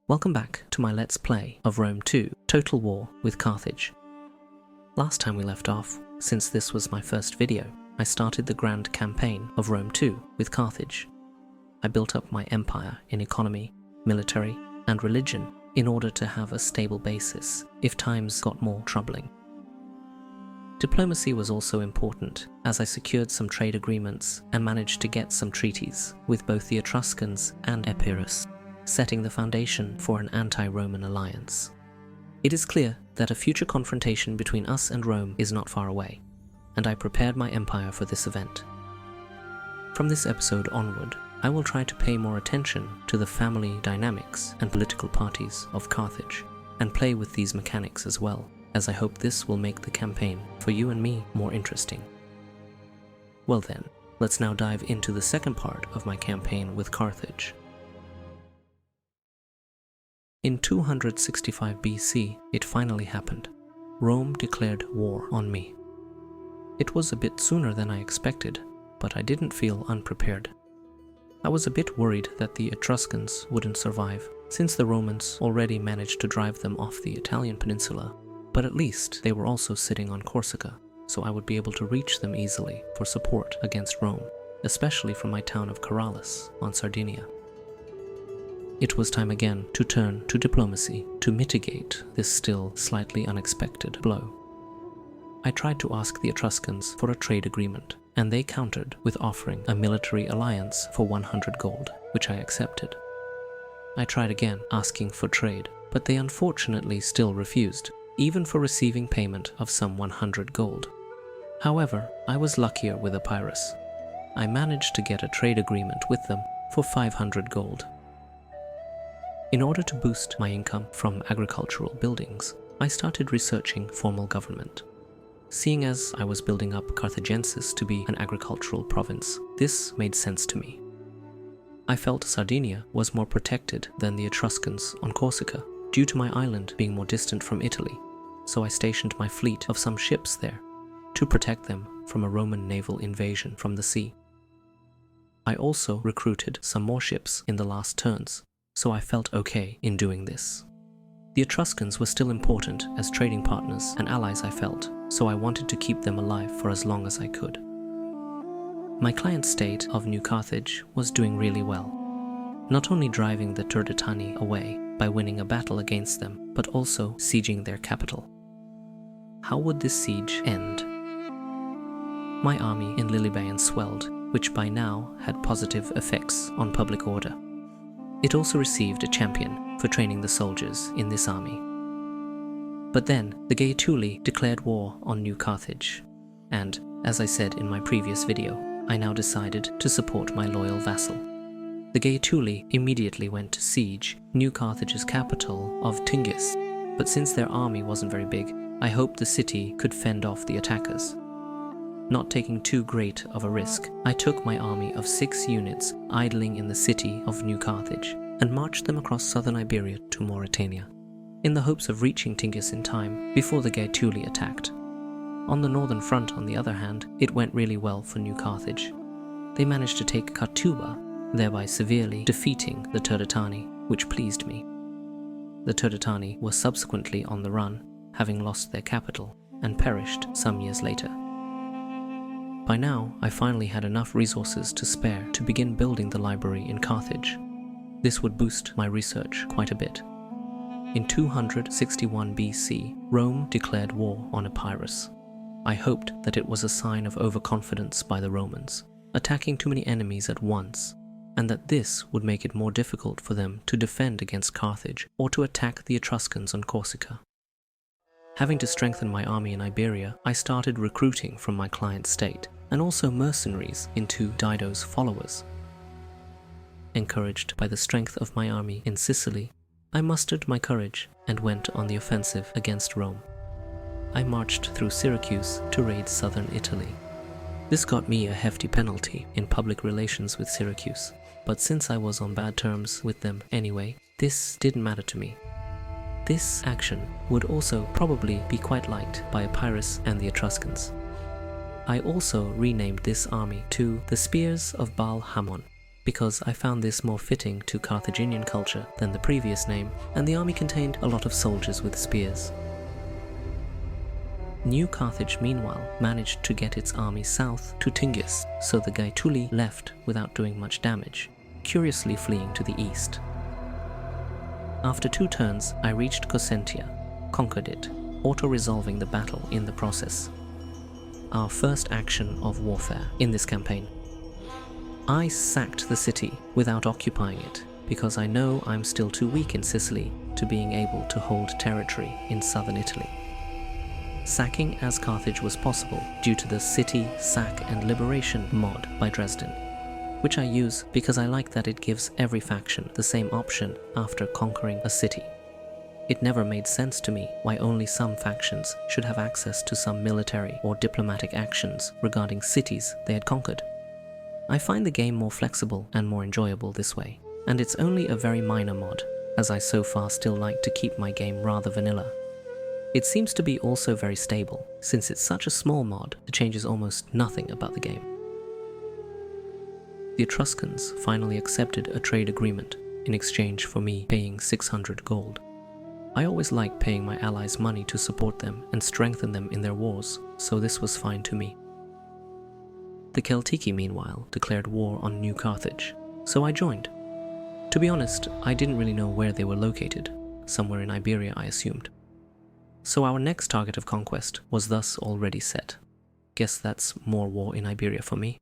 Welcome back to my Let's Play of Rome 2 Total War with Carthage. Last time we left off, since this was my first video, I started the grand campaign of Rome 2 with Carthage. I built up my empire in economy, military, and religion in order to have a stable basis if times got more troubling. Diplomacy was also important, as I secured some trade agreements and managed to get some treaties with both the Etruscans and Epirus, setting the foundation for an anti-Roman alliance. It is clear that a future confrontation between us and Rome is not far away, and I prepared my empire for this event. From this episode onward, I will try to pay more attention to the family dynamics and political parties of Carthage, and play with these mechanics as well, as I hope this will make the campaign for you and me more interesting. Well then, let's now dive into the second part of my campaign with Carthage. In 265 BC, it finally happened. Rome declared war on me. It was a bit sooner than I expected, but I didn't feel unprepared. I was a bit worried that the Etruscans wouldn't survive, since the Romans already managed to drive them off the Italian peninsula, but at least they were also sitting on Corsica, so I would be able to reach them easily for support against Rome, especially from my town of Caralis on Sardinia. It was time again to turn to diplomacy to mitigate this still slightly unexpected blow. I tried to ask the Etruscans for a trade agreement, and they countered with offering a military alliance for 100 gold, which I accepted. I tried again asking for trade, but they unfortunately still refused, even for receiving payment of some 100 gold. However, I was luckier with Epirus. I managed to get a trade agreement with them for 500 gold. In order to boost my income from agricultural buildings, I started researching formal government. Seeing as I was building up Carthagensis to be an agricultural province, this made sense to me. I felt Sardinia was more protected than the Etruscans on Corsica, due to my island being more distant from Italy, so I stationed my fleet of some ships there to protect them from a Roman naval invasion from the sea. I also recruited some more ships in the last turns, so I felt okay in doing this. The Etruscans were still important as trading partners and allies, I felt, so I wanted to keep them alive for as long as I could. My client state of New Carthage was doing really well, not only driving the Turdetani away by winning a battle against them, but also sieging their capital. How would this siege end? My army in Lilybaean swelled, which by now had positive effects on public order. It also received a champion for training the soldiers in this army. But then, the Gaetuli declared war on New Carthage, and, as I said in my previous video, I now decided to support my loyal vassal. The Gaetuli immediately went to siege New Carthage's capital of Tingis, but since their army wasn't very big, I hoped the city could fend off the attackers. Not taking too great of a risk, I took my army of 6 units idling in the city of New Carthage and marched them across southern Iberia to Mauritania, in the hopes of reaching Tingis in time before the Gaetuli attacked. On the northern front, on the other hand, it went really well for New Carthage. They managed to take Cartuba, thereby severely defeating the Turdetani, which pleased me. The Turdetani were subsequently on the run, having lost their capital and perished some years later. By now, I finally had enough resources to spare to begin building the library in Carthage. This would boost my research quite a bit. In 261 BC, Rome declared war on Epirus. I hoped that it was a sign of overconfidence by the Romans, attacking too many enemies at once, and that this would make it more difficult for them to defend against Carthage or to attack the Etruscans on Corsica. Having to strengthen my army in Iberia, I started recruiting from my client state, and also mercenaries into Dido's followers. Encouraged by the strength of my army in Sicily, I mustered my courage and went on the offensive against Rome. I marched through Syracuse to raid southern Italy. This got me a hefty penalty in public relations with Syracuse, but since I was on bad terms with them anyway, this didn't matter to me. This action would also probably be quite liked by Epirus and the Etruscans. I also renamed this army to the Spears of Baal Hamon, because I found this more fitting to Carthaginian culture than the previous name, and the army contained a lot of soldiers with spears. New Carthage, meanwhile, managed to get its army south to Tingis, so the Gaetuli left without doing much damage, curiously fleeing to the east. After 2 turns, I reached Cosentia, conquered it, auto-resolving the battle in the process. Our first action of warfare in this campaign. I sacked the city without occupying it, because I know I'm still too weak in Sicily to being able to hold territory in southern Italy. Sacking as Carthage was possible due to the City, Sack and Liberation mod by Dresden, which I use because I like that it gives every faction the same option after conquering a city. It never made sense to me why only some factions should have access to some military or diplomatic actions regarding cities they had conquered. I find the game more flexible and more enjoyable this way, and it's only a very minor mod, as I so far still like to keep my game rather vanilla. It seems to be also very stable, since it's such a small mod that changes almost nothing about the game. The Etruscans finally accepted a trade agreement in exchange for me paying 600 gold. I always like paying my allies money to support them and strengthen them in their wars, so this was fine to me. The Celtici, meanwhile, declared war on New Carthage, so I joined. To be honest, I didn't really know where they were located, somewhere in Iberia I assumed. So our next target of conquest was thus already set. Guess that's more war in Iberia for me.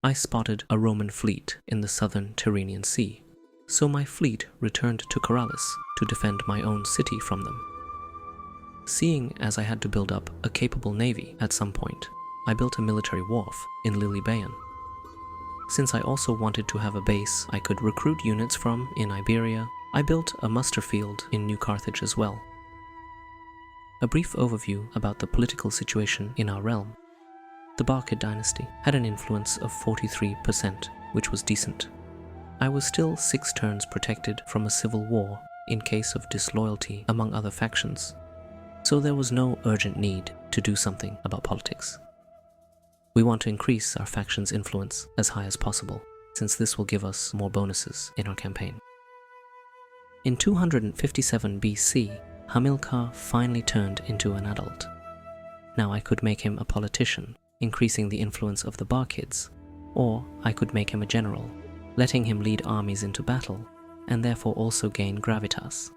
I spotted a Roman fleet in the southern Tyrrhenian Sea, so my fleet returned to Corellis to defend my own city from them. Seeing as I had to build up a capable navy at some point, I built a military wharf in Lilybaean. Since I also wanted to have a base I could recruit units from in Iberia, I built a muster field in New Carthage as well. A brief overview about the political situation in our realm. The Barcid dynasty had an influence of 43%, which was decent. I was still 6 turns protected from a civil war in case of disloyalty among other factions, so there was no urgent need to do something about politics. We want to increase our faction's influence as high as possible, since this will give us more bonuses in our campaign. In 257 BC, Hamilcar finally turned into an adult. Now I could make him a politician, increasing the influence of the Barcids, or I could make him a general, letting him lead armies into battle, and therefore also gain gravitas,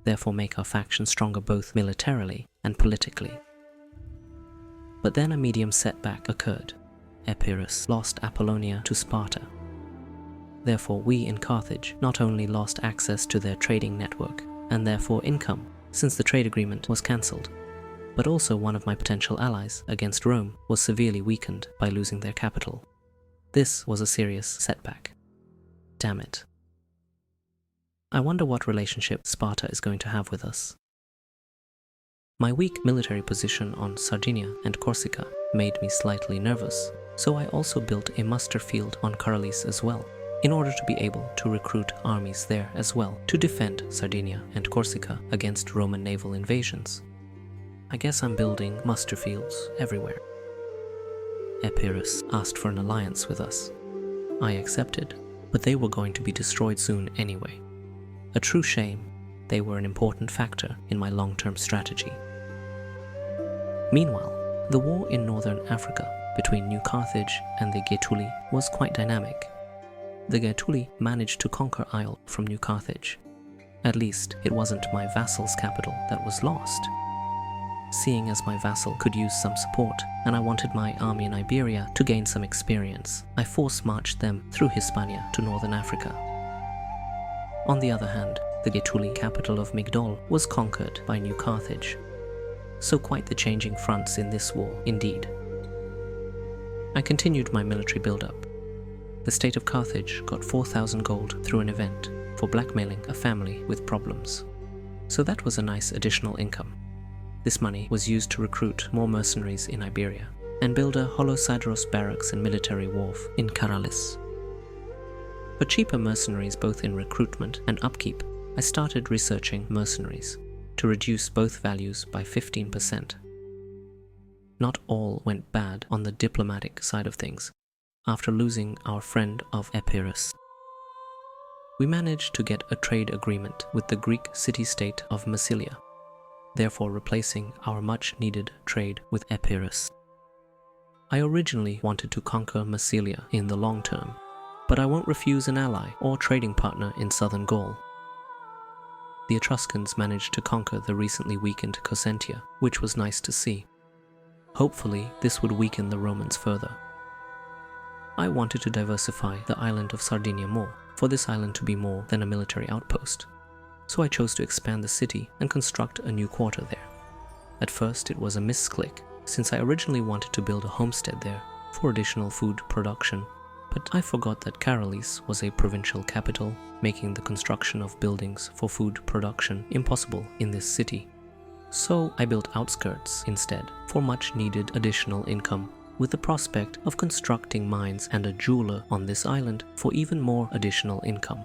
therefore make our faction stronger both militarily and politically. But then a medium setback occurred. Epirus lost Apollonia to Sparta. Therefore we in Carthage not only lost access to their trading network, and therefore income, since the trade agreement was cancelled, but also one of my potential allies against Rome was severely weakened by losing their capital. This was a serious setback. Damn it. I wonder what relationship Sparta is going to have with us. My weak military position on Sardinia and Corsica made me slightly nervous, so I also built a muster field on Corellis as well, in order to be able to recruit armies there as well to defend Sardinia and Corsica against Roman naval invasions. I guess I'm building muster fields everywhere. Epirus asked for an alliance with us. I accepted, but they were going to be destroyed soon anyway. A true shame. They were an important factor in my long-term strategy. Meanwhile, the war in northern Africa between New Carthage and the Gaetuli was quite dynamic. The Gaetuli managed to conquer Isle from New Carthage. At least it wasn't my vassal's capital that was lost. Seeing as my vassal could use some support, and I wanted my army in Iberia to gain some experience, I force-marched them through Hispania to northern Africa. On the other hand, the Gaetuli capital of Migdol was conquered by New Carthage. So quite the changing fronts in this war, indeed. I continued my military build-up. The state of Carthage got 4,000 gold through an event for blackmailing a family with problems. So that was a nice additional income. This money was used to recruit more mercenaries in Iberia and build a Holosideros barracks and military wharf in Corellis. For cheaper mercenaries both in recruitment and upkeep, I started researching mercenaries to reduce both values by 15%. Not all went bad on the diplomatic side of things. after losing our friend of Epirus. We managed to get a trade agreement with the Greek city-state of Massilia, therefore replacing our much-needed trade with Epirus. I originally wanted to conquer Massilia in the long term, but I won't refuse an ally or trading partner in southern Gaul. The Etruscans managed to conquer the recently weakened Cosentia, which was nice to see. Hopefully, this would weaken the Romans further. I wanted to diversify the island of Sardinia more, for this island to be more than a military outpost. So I chose to expand the city and construct a new quarter there. At first it was a misclick, since I originally wanted to build a homestead there for additional food production, but I forgot that Carolis was a provincial capital, making the construction of buildings for food production impossible in this city. So I built outskirts instead for much needed additional income, with the prospect of constructing mines and a jeweler on this island for even more additional income.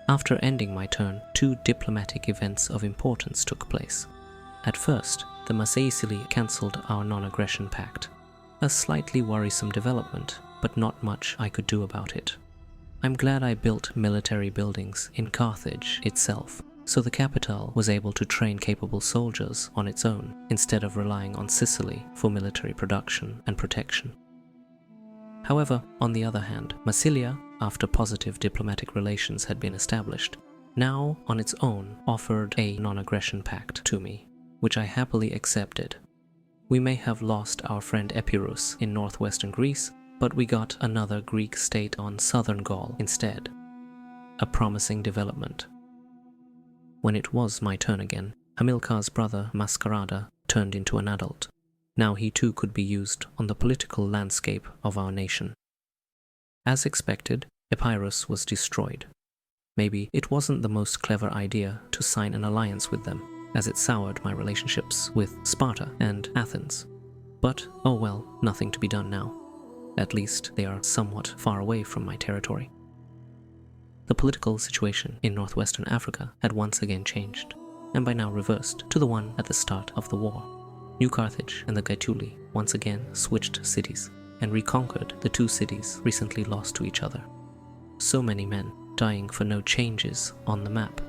After ending my turn, 2 diplomatic events of importance took place. At first, the Masaicili cancelled our non-aggression pact, a slightly worrisome development, but not much I could do about it. I'm glad I built military buildings in Carthage itself, so the capital was able to train capable soldiers on its own, instead of relying on Sicily for military production and protection. However, on the other hand, Massilia, after positive diplomatic relations had been established, now on its own offered a non-aggression pact to me, which I happily accepted. We may have lost our friend Epirus in northwestern Greece, but we got another Greek state on southern Gaul instead. A promising development. When it was my turn again, Hamilcar's brother Mascarada turned into an adult. Now he too could be used on the political landscape of our nation. As expected, Epirus was destroyed. Maybe it wasn't the most clever idea to sign an alliance with them, as it soured my relationships with Sparta and Athens. But, oh well, nothing to be done now. At least they are somewhat far away from my territory. The political situation in northwestern Africa had once again changed, and by now reversed to the one at the start of the war. New Carthage and the Gaetuli once again switched cities and reconquered the 2 cities recently lost to each other. So many men dying for no changes on the map.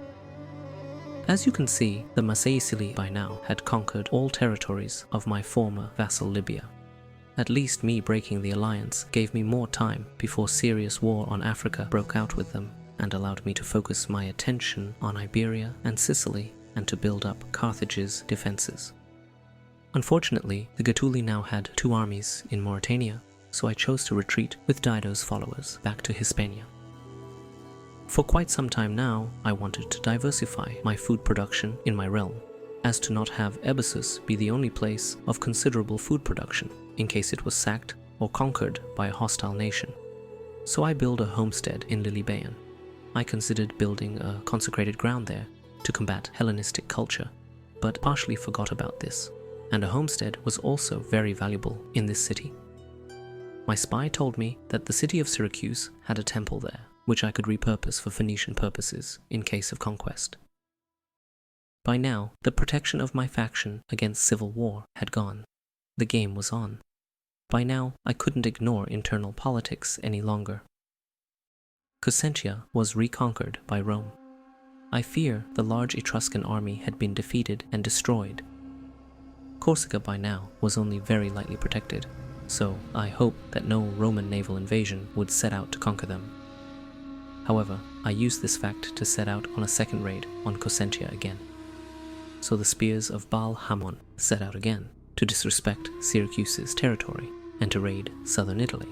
As you can see, the Masaicili by now had conquered all territories of my former vassal Libya. At least me breaking the alliance gave me more time before serious war on Africa broke out with them, and allowed me to focus my attention on Iberia and Sicily and to build up Carthage's defenses. Unfortunately, the Gaetuli now had 2 armies in Mauritania, so I chose to retreat with Dido's followers back to Hispania. For quite some time now, I wanted to diversify my food production in my realm, as to not have Ebusus be the only place of considerable food production, in case it was sacked or conquered by a hostile nation. So I built a homestead in Lilybaean. I considered building a consecrated ground there to combat Hellenistic culture, but partially forgot about this, and a homestead was also very valuable in this city. My spy told me that the city of Syracuse had a temple there, which I could repurpose for Phoenician purposes in case of conquest. By now, the protection of my faction against civil war had gone. The game was on. By now, I couldn't ignore internal politics any longer. Cosentia was reconquered by Rome. I fear the large Etruscan army had been defeated and destroyed. Corsica by now was only very lightly protected, so I hoped that no Roman naval invasion would set out to conquer them. However, I used this fact to set out on a second raid on Cosentia again. So the spears of Baal Hamon set out again to disrespect Syracuse's territory and to raid southern Italy.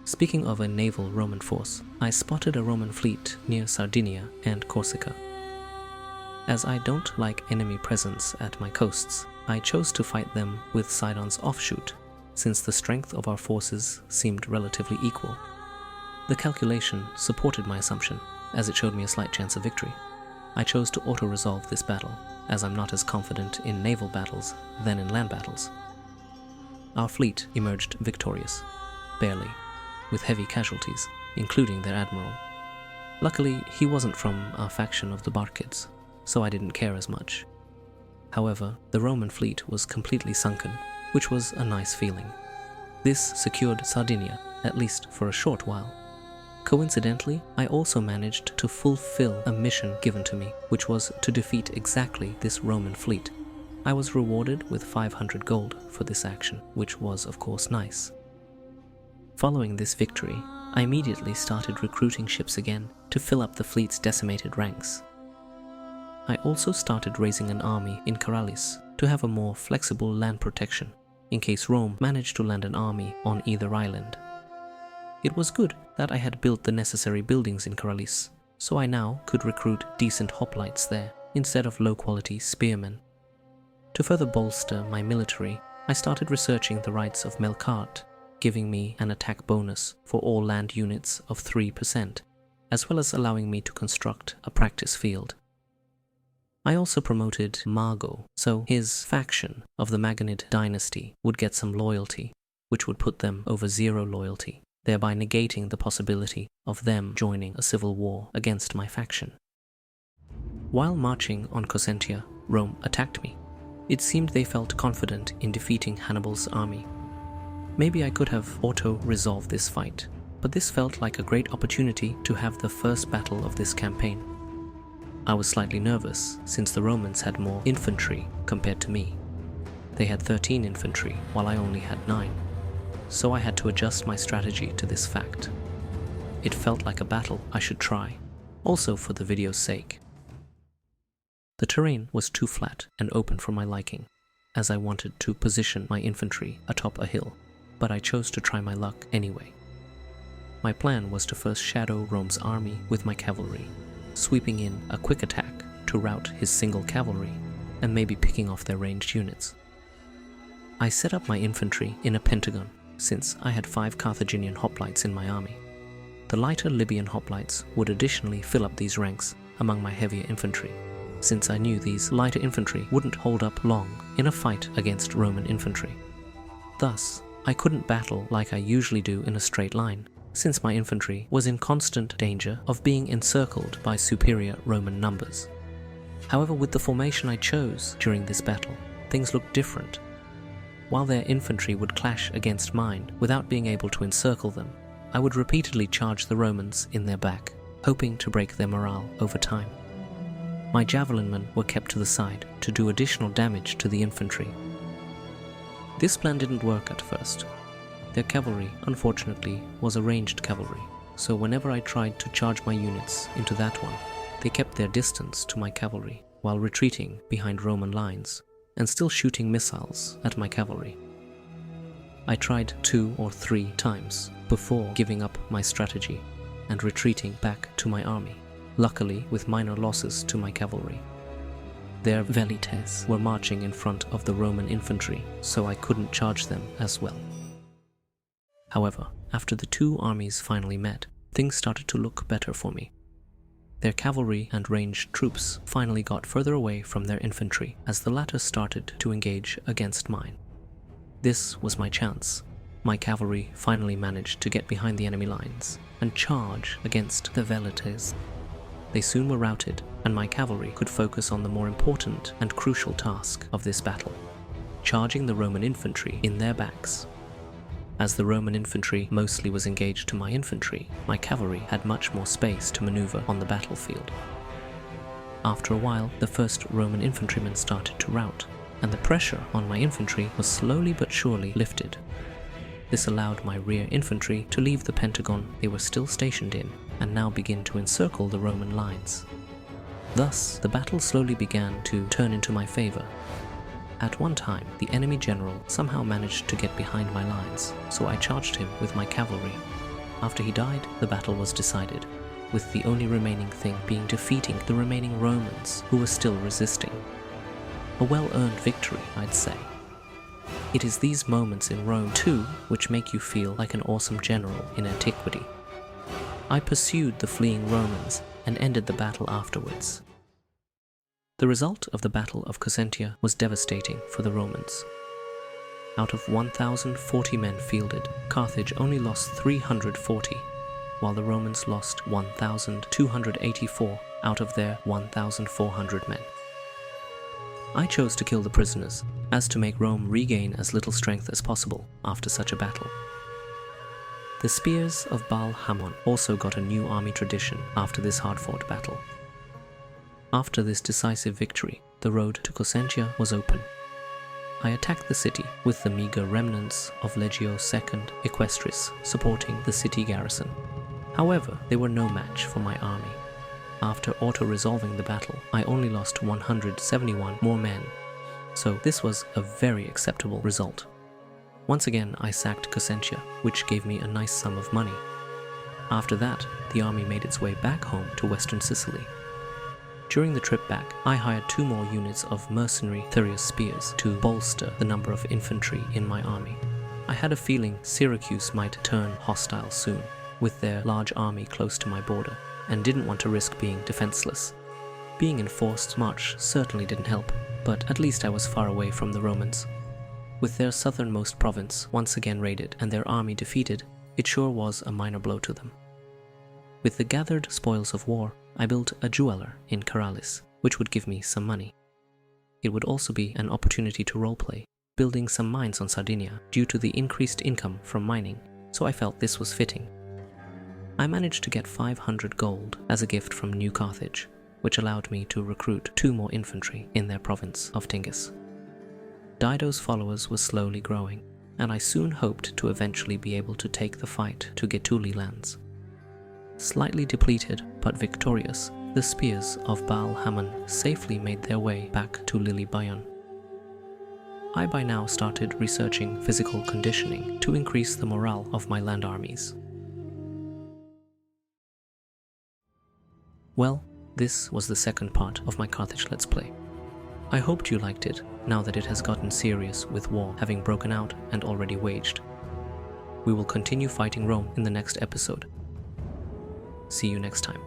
Speaking of a naval Roman force, I spotted a Roman fleet near Sardinia and Corsica. As I don't like enemy presence at my coasts, I chose to fight them with Sidon's offshoot, since the strength of our forces seemed relatively equal. The calculation supported my assumption, as it showed me a slight chance of victory. I chose to auto-resolve this battle, as I'm not as confident in naval battles than in land battles. Our fleet emerged victorious, barely, with heavy casualties, including their admiral. Luckily, he wasn't from our faction of the Barcids, so I didn't care as much. However, the Roman fleet was completely sunken, which was a nice feeling. This secured Sardinia, at least for a short while. Coincidentally, I also managed to fulfill a mission given to me, which was to defeat exactly this Roman fleet. I was rewarded with 500 gold for this action, which was of course nice. Following this victory, I immediately started recruiting ships again to fill up the fleet's decimated ranks. I also started raising an army in Caralis to have a more flexible land protection, in case Rome managed to land an army on either island. It was good that I had built the necessary buildings in Caralis, so I now could recruit decent hoplites there instead of low-quality spearmen. To further bolster my military, I started researching the rights of Melkart, giving me an attack bonus for all land units of 3%, as well as allowing me to construct a practice field. I also promoted Mago, so his faction of the Maganid dynasty would get some loyalty, which would put them over 0 loyalty, thereby negating the possibility of them joining a civil war against my faction. While marching on Cosentia, Rome attacked me. It seemed they felt confident in defeating Hannibal's army. Maybe I could have auto-resolved this fight, but this felt like a great opportunity to have the first battle of this campaign. I was slightly nervous since the Romans had more infantry compared to me. They had 13 infantry while I only had 9. So I had to adjust my strategy to this fact. It felt like a battle I should try, also for the video's sake. The terrain was too flat and open for my liking, as I wanted to position my infantry atop a hill, but I chose to try my luck anyway. My plan was to first shadow Rome's army with my cavalry, sweeping in a quick attack to rout his single cavalry, and maybe picking off their ranged units. I set up my infantry in a pentagon, since I had 5 Carthaginian hoplites in my army. The lighter Libyan hoplites would additionally fill up these ranks among my heavier infantry, since I knew these lighter infantry wouldn't hold up long in a fight against Roman infantry. Thus, I couldn't battle like I usually do in a straight line, since my infantry was in constant danger of being encircled by superior Roman numbers. However, with the formation I chose during this battle, things looked different. While their infantry would clash against mine without being able to encircle them, I would repeatedly charge the Romans in their back, hoping to break their morale over time. My javelinmen were kept to the side to do additional damage to the infantry. This plan didn't work at first. Their cavalry, unfortunately, was a ranged cavalry, so whenever I tried to charge my units into that one, they kept their distance to my cavalry while retreating behind Roman lines and still shooting missiles at my cavalry. I tried 2 or 3 times before giving up my strategy and retreating back to my army, luckily with minor losses to my cavalry. Their velites were marching in front of the Roman infantry, so I couldn't charge them as well. However, after the 2 armies finally met, things started to look better for me. Their cavalry and ranged troops finally got further away from their infantry as the latter started to engage against mine. This was my chance. My cavalry finally managed to get behind the enemy lines and charge against the velites. They soon were routed, and my cavalry could focus on the more important and crucial task of this battle, charging the Roman infantry in their backs. As the Roman infantry mostly was engaged to my infantry, my cavalry had much more space to maneuver on the battlefield. After a while, the first Roman infantrymen started to rout, and the pressure on my infantry was slowly but surely lifted. This allowed my rear infantry to leave the pentagon they were still stationed in and now begin to encircle the Roman lines. Thus, the battle slowly began to turn into my favor. At one time, the enemy general somehow managed to get behind my lines, so I charged him with my cavalry. After he died, the battle was decided, with the only remaining thing being defeating the remaining Romans who were still resisting. A well-earned victory, I'd say. It is these moments in Rome, too, which make you feel like an awesome general in antiquity. I pursued the fleeing Romans and ended the battle afterwards. The result of the Battle of Cosentia was devastating for the Romans. Out of 1,040 men fielded, Carthage only lost 340, while the Romans lost 1,284 out of their 1,400 men. I chose to kill the prisoners, as to make Rome regain as little strength as possible after such a battle. The spears of Baal Hamon also got a new army tradition after this hard-fought battle. After this decisive victory, the road to Cosentia was open. I attacked the city with the meager remnants of Legio II Equestris supporting the city garrison. However, they were no match for my army. After auto-resolving the battle, I only lost 171 more men, so this was a very acceptable result. Once again, I sacked Cosentia, which gave me a nice sum of money. After that, the army made its way back home to western Sicily. During the trip back, I hired 2 more units of mercenary Thurius spears to bolster the number of infantry in my army. I had a feeling Syracuse might turn hostile soon, with their large army close to my border, and didn't want to risk being defenseless. Being in forced march certainly didn't help, but at least I was far away from the Romans. With their southernmost province once again raided and their army defeated, it sure was a minor blow to them. With the gathered spoils of war, I built a jeweler in Caralis, which would give me some money. It would also be an opportunity to roleplay, building some mines on Sardinia due to the increased income from mining, so I felt this was fitting. I managed to get 500 gold as a gift from New Carthage, which allowed me to recruit 2 more infantry in their province of Tingis. Dido's followers were slowly growing, and I soon hoped to eventually be able to take the fight to Gaetuli lands. Slightly depleted but victorious, the spears of Baal Hamon safely made their way back to Lilybaeon. I by now started researching physical conditioning to increase the morale of my land armies. Well, this was the second part of my Carthage Let's Play. I hoped you liked it, now that it has gotten serious with war having broken out and already waged. We will continue fighting Rome in the next episode. See you next time.